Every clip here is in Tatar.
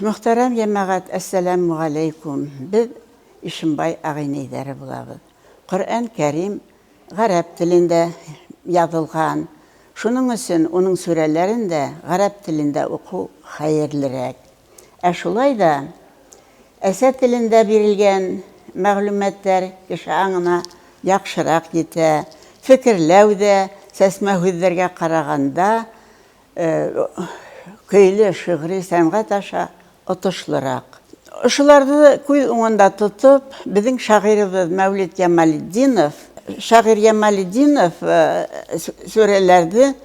Muhterem cemaat, esselamu aleyküm. Biz İşinbay ağineyleri bulabız. Kur'an-ı Kerim Arap dilinde yazılgan. Şunun için onun sürelerinde Arap dilinde oku hayırlırek. Şulay da Esed dilinde birilgen məlumatlar kişi ağına yaxşırak yete. Fikirlevde sesmehüzlerge qaraganda köylü şiiri sənğət aşa otuşlarak. Şularda köy oňunda tutup bizim şairimiz Mevlid Cemaliddinov, şair Cemaliddinov sürelerde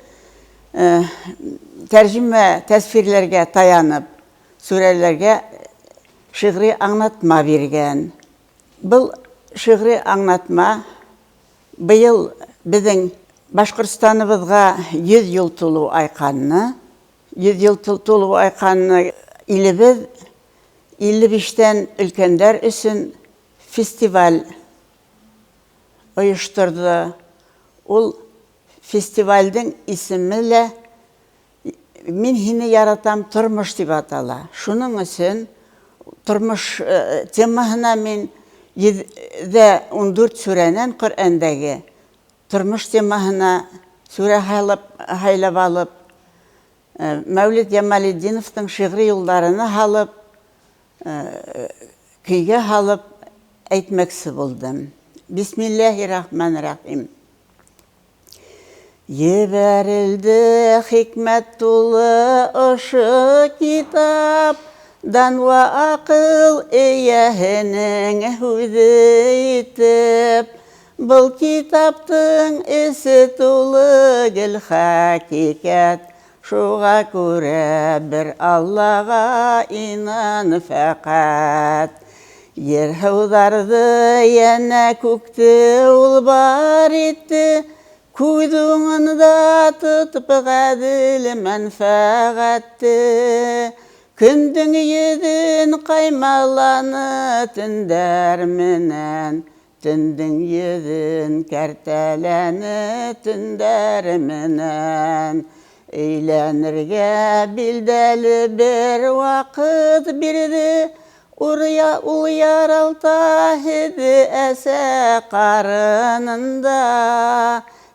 tercüme tesvirlerge tayanıp sürelerge şiiri anlatma bergen. Bu şiiri anlatma bıyıl bizim Başkırstanımızga 100 yıl tulu aykanını, 100 yıl tulu aykanını ilimiz 55'ten ülkenler üçün festival uyuşturdu. O festivalden ismiyle "Min hini yaratam turmuş" dip atala. Şunun için turmuş temahına min 14 surenen Kur'an'daki turmuş temahına sure haylap alıp Mevlid Cemaliddinov'un şiiri yollarını halıp kıyga halıp etmeksi buldum. Bismillahirrahmanirrahim. Yeberildi hikmet dolu ışı kitap, dan ve akıl eyehinin hüzeytip, bu kitaptın isi dolu gül hakikat, şuğa göre bir Allah'a inan fakat. Yer havdardı yana kökte ul bar etti, kuyduğunda tutup gadil menfaatı. Kündün yedin kaymalanı tünderminen, tündün yedin kerteleni tünderminen. Eğlenirge bildeli bir vakit birdi, uyar altahidi ese karınında,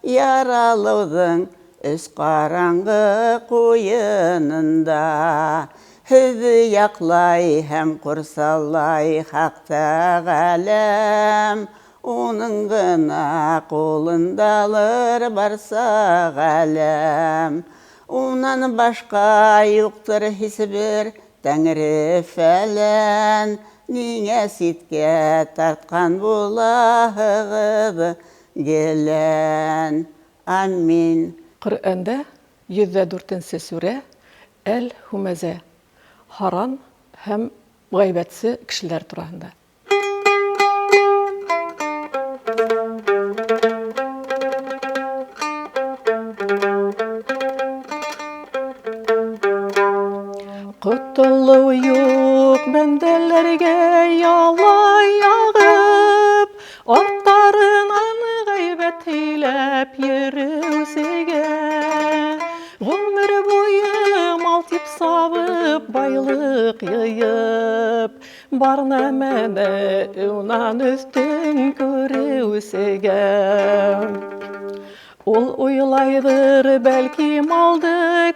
yaraludun üst karangı kuyununda. Hüzü yaklay hem kursallay hakta galem, onun gına kolundalır barsa galem. Ondan başka yoktur hiçbir Tengri felen, niye sitke tartkan bulağıdı gelen. Amin. Kur'an'da 104. sure El-Humeze, haran hem gaybetsiz kişiler turağında. Kutluğu yok bendelerge yalay yağıp, ortlarından gaybet eylep yürüsege. Ömür boyu mal tip sabıp, baylık yayıp, barnamene unan üstün körüsege. Ol uylaydır belki maldı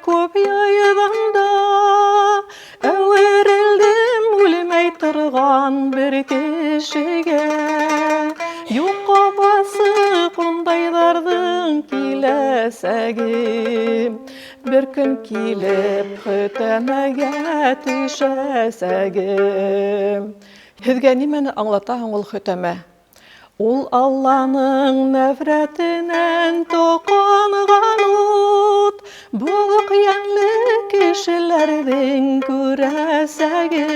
köp yayıdanda, överildim ölmey tırgan bir kişige. Yok kafası kundaylardın kilesegi, bir gün kilip hütemege düşesegi. Hizge nimeni anlatağın ol hüteme? Ol Allah'ın nefretinden tokangan ot, buluk yanlı kişilerden küresegi.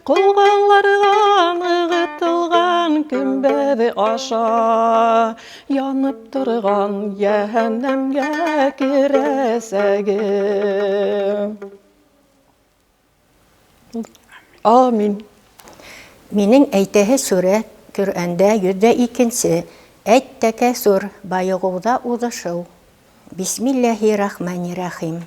Kolganlardan ığıtılgan kümbedi aşağı, yanıp durgan cehennemge kiresegi. Amin. Minin eytehe sure Kur'an'da 102. Et-Tekesur bayıgıda udışıv. Bismillahirrahmanirrahim.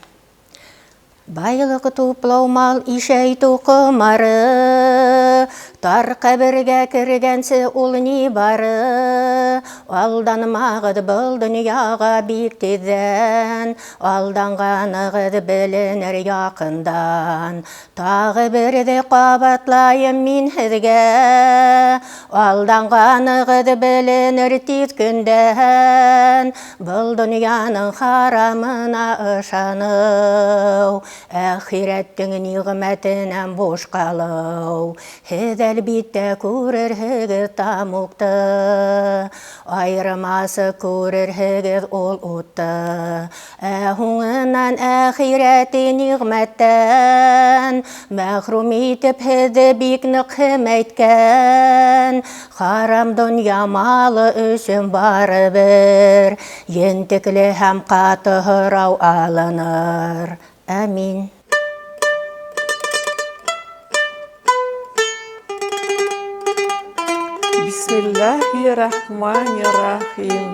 Байлығы туплау мал ишей туқымары, тар қабірге кіргенсі ол не бары. Алданмағыд бұл дүнияға биктеден, алданғанығыд білінер яқындан. Тағы бірді қабатлайым мен хізге, алданғанығыд білінер титкінден. Бұл дүнияның харамына ышану, әхиреттің нигметінен бош қалау. Хіз әлбетте көрерһігіз тамуқты, айырмасы көрерһігіз ол утты. Әхуңынан әхиретті нигметтен, мәхрум етіп хізді бекні қымайткен. Харам дүния малы үшін бары бір, ентіклі һәм қатығырау алыныр. Амин. Бисмиллахир-рахманир-рахим.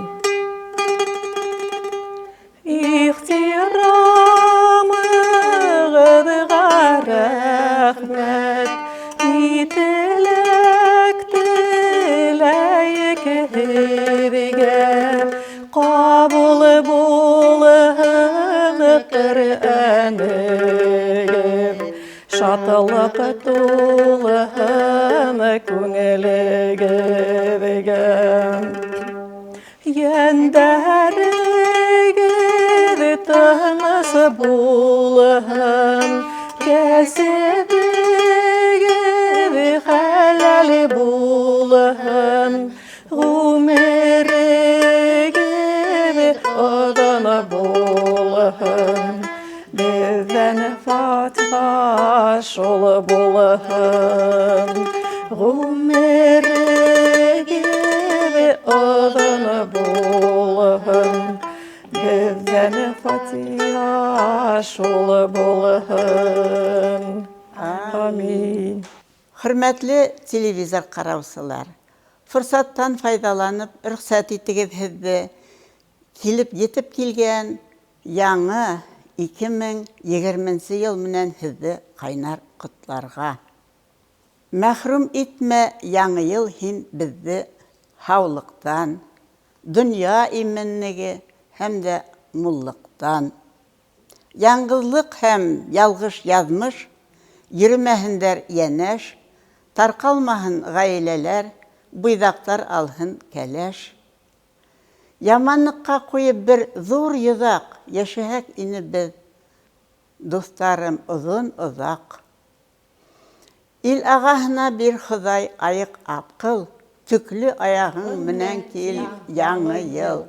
Ихтирамығыдға рахмет, ителек тілейік хізге, қабылы болығы Құр'анығым, шатылықы тулығым көңілігім. Ендәрігір тыңыз болығым, кәсібігір хәләл болығым, ғумірігір оданы болығым, бізден фатха шолы болығым, ғумірігір оданы болығым, бізден фатха шолы болығым. Амин. Hürmetli televizor qaravsılar, fırsattan faydalanıp rüxsat ettiğiniz hizde kelip yetip kelgen yanı 2020 yıl menen hizde qaynar kutlarga. Mahrum etme yanı yıl hem bizde havlıktan, dünya iminligi hem de mullıktan. Yangızlık hem yalgış yazmış, yürümehinder yeneş, tarqalmahın gaileler, buydaktar alhın keleş. Yamanlıkka koyup bir zor yüzak, yaşayak ini biz, dostlarım uzun uzak. İl ağahına bir hıday ayık apkıl, tüklü ayağın menen kil yanı yıl.